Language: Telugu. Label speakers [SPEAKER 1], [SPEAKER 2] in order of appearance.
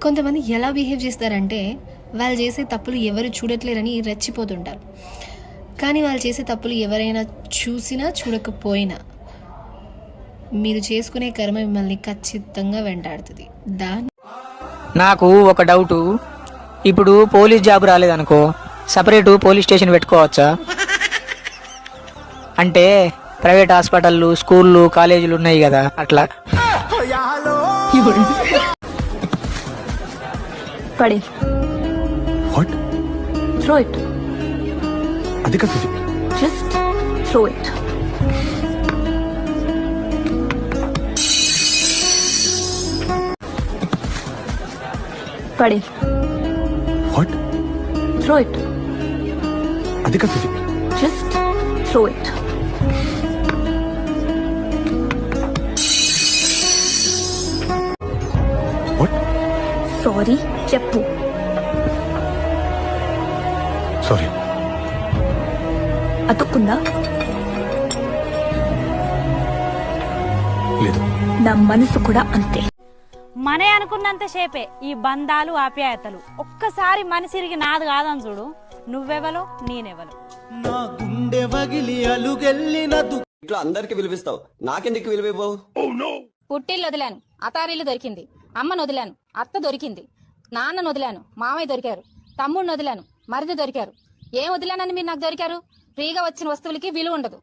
[SPEAKER 1] కొంతమంది ఎలా బిహేవ్ చేస్తారంటే వాళ్ళు చేసే తప్పులు ఎవరు చూడట్లేరని రెచ్చిపోతుంటారు. కానీ వాళ్ళు చేసే తప్పులు ఎవరైనా చూసినా చూడకపోయినా మీరు చేసుకునే కర్మ మిమ్మల్ని ఖచ్చితంగా వెంటాడుతుంది.
[SPEAKER 2] నాకు ఒక డౌటు, ఇప్పుడు పోలీస్ జాబ్ రాలేదనుకో సపరేటు పోలీస్ స్టేషన్ పెట్టుకోవచ్చా? అంటే ప్రైవేట్ హాస్పిటళ్ళు, స్కూళ్ళు, కాలేజీలు ఉన్నాయి కదా, అట్లా.
[SPEAKER 3] పడే
[SPEAKER 4] What?
[SPEAKER 3] throw it.
[SPEAKER 4] అది కాదు.
[SPEAKER 3] Just throw it. పడే
[SPEAKER 4] What?
[SPEAKER 3] throw it.
[SPEAKER 4] అది కాదు.
[SPEAKER 3] Just throw it.
[SPEAKER 4] What?
[SPEAKER 3] Sorry చెప్పు.
[SPEAKER 4] సారీ.
[SPEAKER 3] అతుక్కుందా?
[SPEAKER 4] లేదు.
[SPEAKER 3] నా మనసు కూడా అంతే.
[SPEAKER 5] మనే అనుకున్నంత సేపే ఈ బంధాలు ఆప్యాయతలు. ఒక్కసారి మనసిరిగి నాది కాదని చూడు, నువ్వెవలో నేనెవలో.
[SPEAKER 6] నా గుండె వగిలి అలుగెల్లిన
[SPEAKER 7] ఇట్లా అందరికి విలువిస్తావు, నాకెందుకు విలువివ్వవు?
[SPEAKER 8] పుట్టిల్లు వదిలాను, అతారిల్లు దొరికింది. అమ్మను వదిలాను, అత్త దొరికింది. నాన్నను వదిలాను, మామయ్య దొరికారు. తమ్ముడిని వదిలాను, మరిది దొరికారు. ఏం వదిలానని మీరు నాకు దొరికారు? ఫ్రీగా వచ్చిన వస్తువులకి విలువ ఉండదు.